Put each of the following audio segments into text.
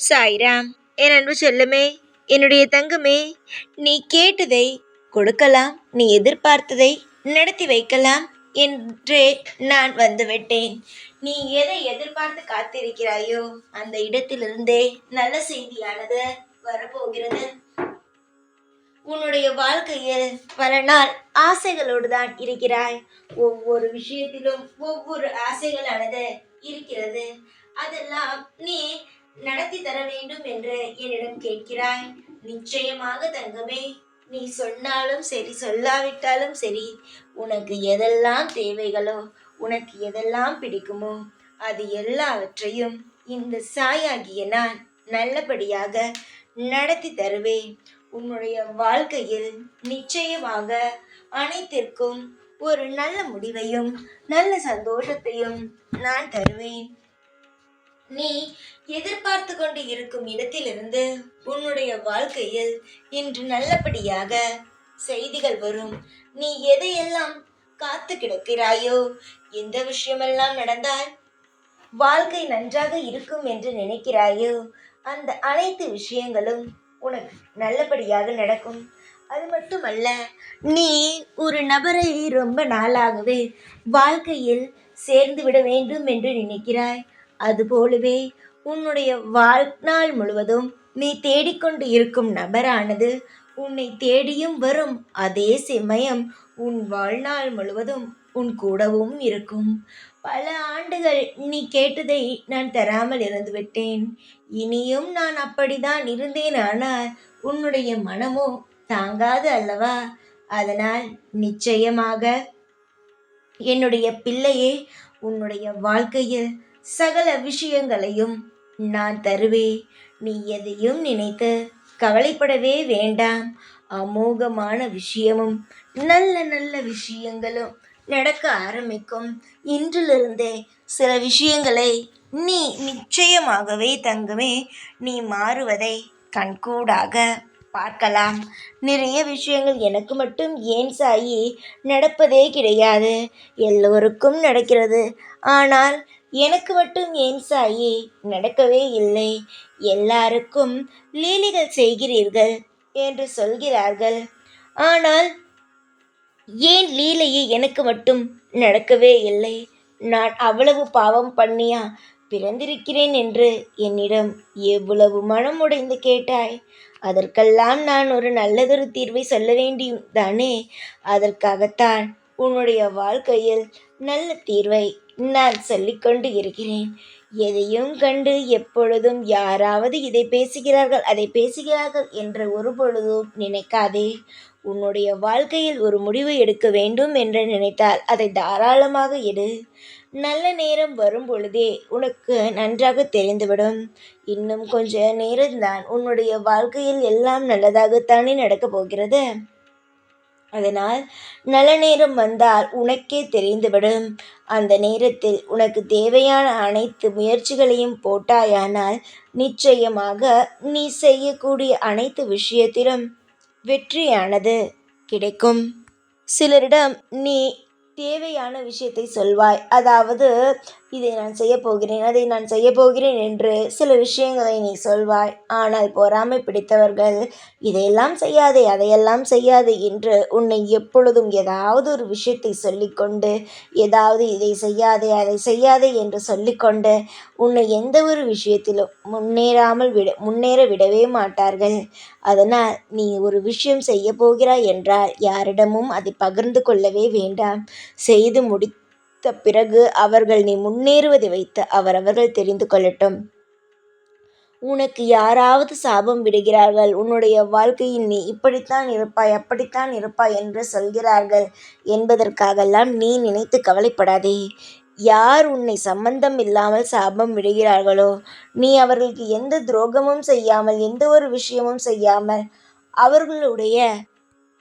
சாய்ராம், என் அன்பு செல்லமே, என்னுடைய தங்கமே, நீ கேட்டதை கொடுக்கலாம், நீ எதிர்பார்த்ததை நடத்தி வைக்கலாம் என்றே நான் வந்துவிட்டேன். நீ எதை எதிர்பார்த்து காத்திருக்கிறாயோ அந்த இடத்திலிருந்தே நல்ல செய்தியானது வரப்போகிறது. உன்னுடைய வாழ்க்கையில் பல நாள் ஆசைகளோடு தான் இருக்கிறாய். ஒவ்வொரு விஷயத்திலும் ஒவ்வொரு ஆசைகளானது இருக்கிறது. அதெல்லாம் நீ நடத்தி தர வேண்டும் என்று என்னிடம் கேட்கிறாய். நிச்சயமாக தங்கமே, நீ சொன்னாலும் சரி சொல்லாவிட்டாலும் சரி, உனக்கு எதெல்லாம் தேவைகளோ, உனக்கு எதெல்லாம் பிடிக்குமோ அது எல்லாவற்றையும் இந்த சாயாகிய நான் நல்லபடியாக நடத்தி தருவேன். உன்னுடைய வாழ்க்கையில் நிச்சயமாக அனைத்திற்கும் ஒரு நல்ல முடிவையும் நல்ல சந்தோஷத்தையும் நான் தருவேன். நீ எதிர்பார்த்து கொண்டு இருக்கும் இடத்திலிருந்து உன்னுடைய வாழ்க்கையில் இன்று நல்லபடியாக செய்திகள் வரும். நீ எதையெல்லாம் காத்து கிடக்கிறாயோ, எந்த விஷயமெல்லாம் நடந்தால் வாழ்க்கை நன்றாக இருக்கும் என்று நினைக்கிறாயோ அந்த அனைத்து விஷயங்களும் உனக்கு நல்லபடியாக நடக்கும். அது மட்டுமல்ல, நீ ஒரு நபரை ரொம்ப நாளாகவே வாழ்க்கையில் சேர்ந்து விட வேண்டும் என்று நினைக்கிறாய். அதுபோலவே உன்னுடைய வாழ்நாள் முழுவதும் நீ தேடிக்கொண்டு இருக்கும் நபரானது உன்னை தேடியும் வரும். அதே சமயம் உன் வாழ்நாள் முழுவதும் உன் கூடவும் இருக்கும். பல ஆண்டுகள் நீ கேட்டதை நான் தராமல் இருந்து விட்டேன். இனியும் நான் அப்படித்தான் இருந்தேன். ஆனால் உன்னுடைய மனமோ தாங்காது அல்லவா? அதனால் நிச்சயமாக என்னுடைய பிள்ளையே, உன்னுடைய வாழ்க்கையில் சகல விஷயங்களையும் நான் தருவேன். நீ எதையும் நினைத்து கவலைப்படவே வேண்டாம். அமோகமான விஷயமும் நல்ல நல்ல விஷயங்களும் நடக்க ஆரம்பிக்கும். இன்றிலிருந்தே சில விஷயங்களை நீ நிச்சயமாகவே தங்கமே, நீ மாறுவதை கண்கூடாக பார்க்கலாம். நிறைய விஷயங்கள் எனக்கு மட்டும் ஏன் சாயி நடப்பதே கிடையாது, எல்லோருக்கும் நடக்கிறது. ஆனால் எனக்கு மட்டும் ஏன் சாயி நடக்கவே இல்லை? எல்லாருக்கும் லீலைகள் செய்கிறீர்கள் என்று சொல்கிறார்கள். ஆனால் ஏன் லீலையை எனக்கு மட்டும் நடக்கவே இல்லை? நான் அவ்வளவு பாவம் பண்ணியா பிறந்திருக்கிறேன் என்று என்னிடம் எவ்வளவு மனம் உடைந்து கேட்டாய். அதற்கெல்லாம் நான் ஒரு நல்லதொரு தீர்வை சொல்ல வேண்டியும் தானே? அதற்காகத்தான் உன்னுடைய வாழ்க்கையில் நல்ல தீர்வை நான் சொல்லிக்கொண்டு இருக்கிறேன். எதையும் கண்டு எப்பொழுதும் யாராவது இதை பேசுகிறார்கள் அதை பேசுகிறார்கள் என்று ஒரு பொழுதும் நினைக்காதே. உன்னுடைய வாழ்க்கையில் ஒரு முடிவு எடுக்க வேண்டும் என்று நினைத்தால் அதை தாராளமாக எடு. நல்ல நேரம் வரும் பொழுதே உனக்கு நன்றாக தெரிந்துவிடும். இன்னும் கொஞ்ச நேரம்தான், உன்னுடைய வாழ்க்கையில் எல்லாம் நல்லதாகத்தானே நடக்கப் போகிறது. அதனால் நல்ல நேரம் வந்தால் உனக்கே தெரிந்துவிடும். அந்த நேரத்தில் உனக்கு தேவையான அனைத்து முயற்சிகளையும் போட்டாயானால் நிச்சயமாக நீ செய்யக்கூடிய அனைத்து விஷயத்திலும் வெற்றியானது கிடைக்கும். சிலரிடம் நீ தேவையான விஷயத்தை சொல்வாய். அதாவது இதை நான் செய்ய போகிறேன், அதை நான் செய்ய போகிறேன் என்று சில விஷயங்களை நீ சொல்வாய். ஆனால் பொறாமை பிடித்தவர்கள் இதையெல்லாம் செய்யாதே அதையெல்லாம் செய்யாதே என்று உன்னை எப்பொழுதும் ஏதாவது ஒரு விஷயத்தை சொல்லிக்கொண்டு, ஏதாவது இதை செய்யாதே அதை செய்யாதே என்று சொல்லிக்கொண்டு உன்னை எந்த ஒரு விஷயத்திலும் முன்னேற விடவே மாட்டார்கள். அதனால் நீ ஒரு விஷயம் செய்ய போகிறாய் என்றால் யாரிடமும் அதை பகிர்ந்து கொள்ளவே வேண்டாம். செய்து முடித்த பிறகு அவர்கள் நீ முன்னேறுவதை வைத்து அவரவர்கள் தெரிந்து கொள்ளட்டும். உனக்கு யாராவது சாபம் விடுகிறார்கள், உன்னுடைய வாழ்க்கையில் நீ இப்படித்தான் இருப்பாய் அப்படித்தான் இருப்பாய் என்று சொல்கிறார்கள் என்பதற்காகலாம் நீ நினைத்து கவலைப்படாதே. யார் உன்னை சம்பந்தம் இல்லாமல் சாபம் விடுகிறார்களோ, நீ அவர்களுக்கு எந்த துரோகமும் செய்யாமல் எந்த ஒரு விஷயமும் செய்யாமல் அவர்களுடைய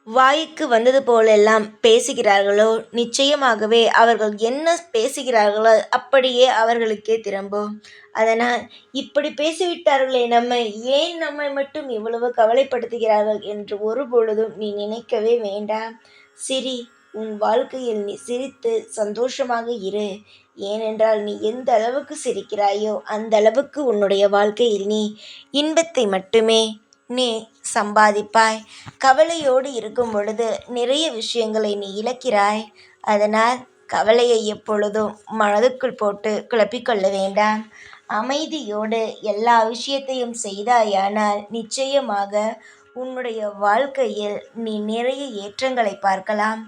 வாய்க்கு வந்தது போலெல்லாம் பேசுகிறார்களோ, நிச்சயமாகவே அவர்கள் என்ன பேசுகிறார்களோ அப்படியே அவர்களுக்கே திரும்பும். அதனால் இப்படி பேசிவிட்டார்களே, ஏன் நம்மை மட்டும் இவ்வளவு கவலைப்படுத்துகிறார்கள் என்று ஒரு பொழுதும் நீ நினைக்கவே வேண்டாம். சிரி, உன் வாழ்க்கையில் நீ சிரித்து சந்தோஷமாக இரு. ஏனென்றால் நீ எந்த அளவுக்கு சிரிக்கிறாயோ அந்த அளவுக்கு உன்னுடைய வாழ்க்கையில் நீ இன்பத்தை மட்டுமே நீ சம்பாதிப்பாய். கவலையோடு இருக்கும் பொழுது நிறைய விஷயங்களை நீ இழக்கிறாய். அதனால் கவலையை எப்பொழுதும் மனதுக்குள் போட்டு குழப்பிக்கொள்ள வேண்டாம். அமைதியோடு எல்லா விஷயத்தையும் செய்தாயானால் நிச்சயமாக உன்னுடைய வாழ்க்கையில் நீ நிறைய ஏற்றங்களை பார்க்கலாம்.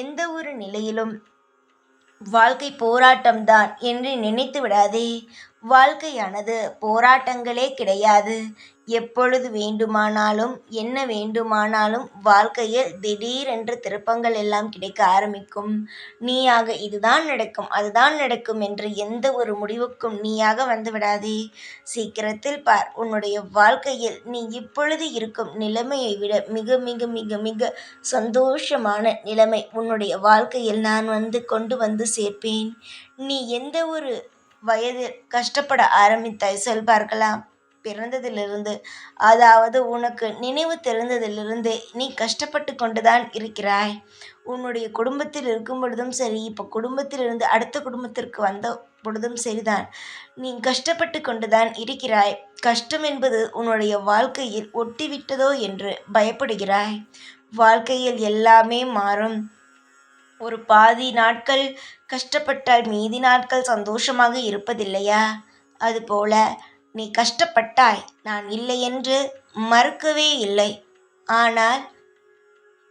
எந்த ஒரு நிலையிலும் வாழ்க்கை போராட்டம்தான் என்று நினைத்து விடாதே. வாழ்க்கையானது போராட்டங்களே கிடையாது. எப்பொழுது வேண்டுமானாலும் என்ன வேண்டுமானாலும் வாழ்க்கையில் திடீரென்று திருப்பங்கள் எல்லாம் கிடைக்க ஆரம்பிக்கும். நீயாக இதுதான் நடக்கும் அதுதான் நடக்கும் என்று எந்த ஒரு முடிவுக்கும் நீயாக வந்து விடாதே. சீக்கிரத்தில் பார், உன்னுடைய வாழ்க்கையில் நீ இப்பொழுது இருக்கும் நிலைமையை விட மிக மிக மிக மிக சந்தோஷமான நிலைமை உன்னுடைய வாழ்க்கையில் நான் கொண்டு வந்து சேர்ப்பேன். நீ எந்த ஒரு வயதில் கஷ்டப்பட ஆரம்பித்தாய் சொல் பார்க்கலாம். பிறந்ததிலிருந்து, அதாவது உனக்கு நினைவு தெரிந்ததிலிருந்து நீ கஷ்டப்பட்டு கொண்டுதான் இருக்கிறாய். உன்னுடைய குடும்பத்தில் இருக்கும் பொழுதும் சரி, இப்போ குடும்பத்திலிருந்து அடுத்த குடும்பத்திற்கு வந்த பொழுதும் சரிதான், நீ கஷ்டப்பட்டு கொண்டுதான் இருக்கிறாய். கஷ்டம் என்பது உன்னுடைய வாழ்க்கையில் ஒட்டிவிட்டதோ என்று பயப்படுகிறாய். வாழ்க்கையில் எல்லாமே மாறும். ஒரு பாதி நாட்கள் கஷ்டப்பட்டால் மீதி நாட்கள் சந்தோஷமாக இருப்பதில்லையா? அதுபோல நீ கஷ்டப்பட்டாய், நான் இல்லை என்று மறுக்கவே இல்லை. ஆனால்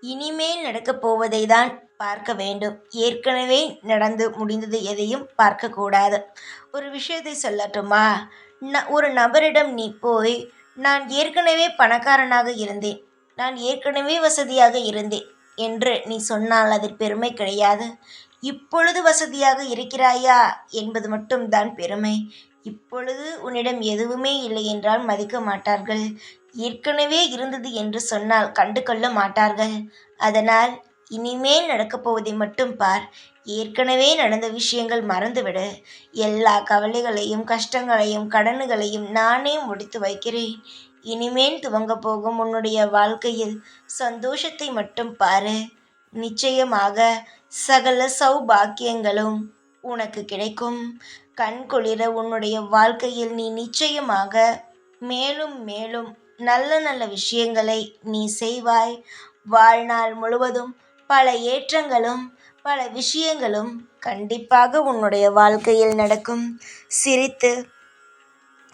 இனிமேல் நடக்கப் போவதை தான் பார்க்க வேண்டும். ஏற்கனவே நடந்து முடிந்தது எதையும் பார்க்கக்கூடாது. ஒரு விஷயத்தை சொல்லட்டுமா? ஒரு நபரிடம் நீ போய், நான் ஏற்கனவே பணக்காரனாக இருந்தேன், நான் ஏற்கனவே வசதியாக இருந்தேன் என்று நீ சொன்னால் அதில் பெருமை கிடையாது. இப்பொழுது வசதியாக இருக்கிறாயா என்பது மட்டும்தான் பெருமை. இப்பொழுது உன்னிடம் எதுவுமே இல்லை என்றால் மதிக்க மாட்டார்கள். ஏற்கனவே இருந்தது என்று சொன்னால் கண்டு கொள்ள மாட்டார்கள். அதனால் இனிமேல் நடக்கப் போவதை மட்டும் பார். ஏற்கனவே நடந்த விஷயங்கள் மறந்துவிடு. எல்லா கவலைகளையும் கஷ்டங்களையும் கடன்களையும் நானே முடித்து வைக்கிறேன். இனிமேல் துவங்க போகும் உன்னுடைய வாழ்க்கையில் சந்தோஷத்தை மட்டும் பாரு. நிச்சயமாக சகல சௌபாக்கியங்களும் உனக்கு கிடைக்கும். கண்குளிர உன்னுடைய வாழ்க்கையில் நீ நிச்சயமாக மேலும் மேலும் நல்ல நல்ல விஷயங்களை நீ செய்வாய். வாழ்நாள் முழுவதும் பல ஏற்றங்களும் பல விஷயங்களும் கண்டிப்பாக உன்னுடைய வாழ்க்கையில் நடக்கும். சிரித்து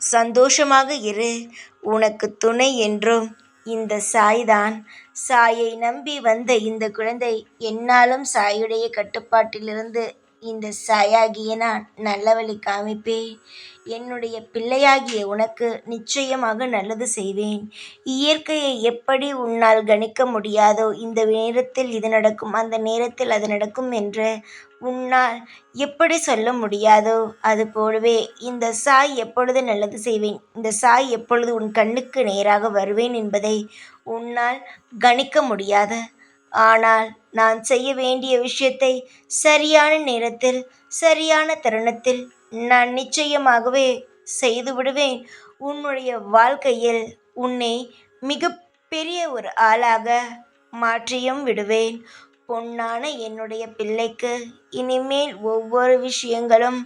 சந்தோஷமாக இரு. உனக்கு துணை என்றும் இந்த சாய்தான். சாயை நம்பி வந்த இந்த குழந்தை என்னாலும் சாயுடைய கட்டுப்பாட்டிலிருந்து இந்த சாயாகிய நான் நல்ல வழி காமிப்பேன். என்னுடைய பிள்ளையாகிய உனக்கு நிச்சயமாக நல்லது செய்வேன். இயற்கையை எப்படி உன்னால் கணிக்க முடியாதோ, இந்த நேரத்தில் இது நடக்கும் அந்த நேரத்தில் அது நடக்கும் என்று உன்னால் எப்படி சொல்ல முடியாதோ, அதுபோலவே இந்த சாய் எப்பொழுது நல்லது செய்வேன், இந்த சாய் எப்பொழுது உன் கண்ணுக்கு நேராக வருவேன் என்பதை உன்னால் கணிக்க முடியாது. ஆனால் நான் செய்ய வேண்டிய விஷயத்தை சரியான நேரத்தில் சரியான தருணத்தில் நான் நிச்சயமாகவே செய்து விடுவேன். உன்னுடைய வாழ்க்கையில் உன்னை மிக பெரிய ஒரு ஆளாக மாற்றியும் விடுவேன். பொன்னான என்னுடைய பிள்ளைக்கு இனிமேல் ஒவ்வொரு விஷயங்களும்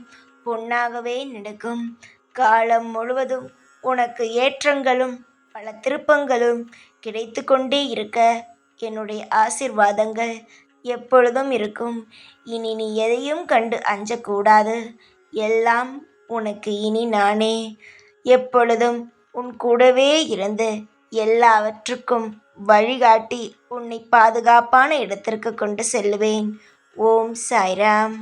பொன்னாகவே நடக்கும். காலம் முழுவதும் உனக்கு ஏற்றங்களும் பல திருப்பங்களும் கிடைத்து கொண்டே இருக்க என்னுடைய ஆசீர்வாதங்கள் எப்பொழுதும் இருக்கும். இனி நீ எதையும் கண்டு அஞ்சக்கூடாது. எல்லாம் உனக்கு இனி நானே எப்பொழுதும் உன் கூடவே இருந்து எல்லாவற்றுக்கும் வழிகாட்டி உன்னை பாதுகாப்பான இடத்திற்கு கொண்டு செல்லுவேன். ஓம் சாய்ராம்.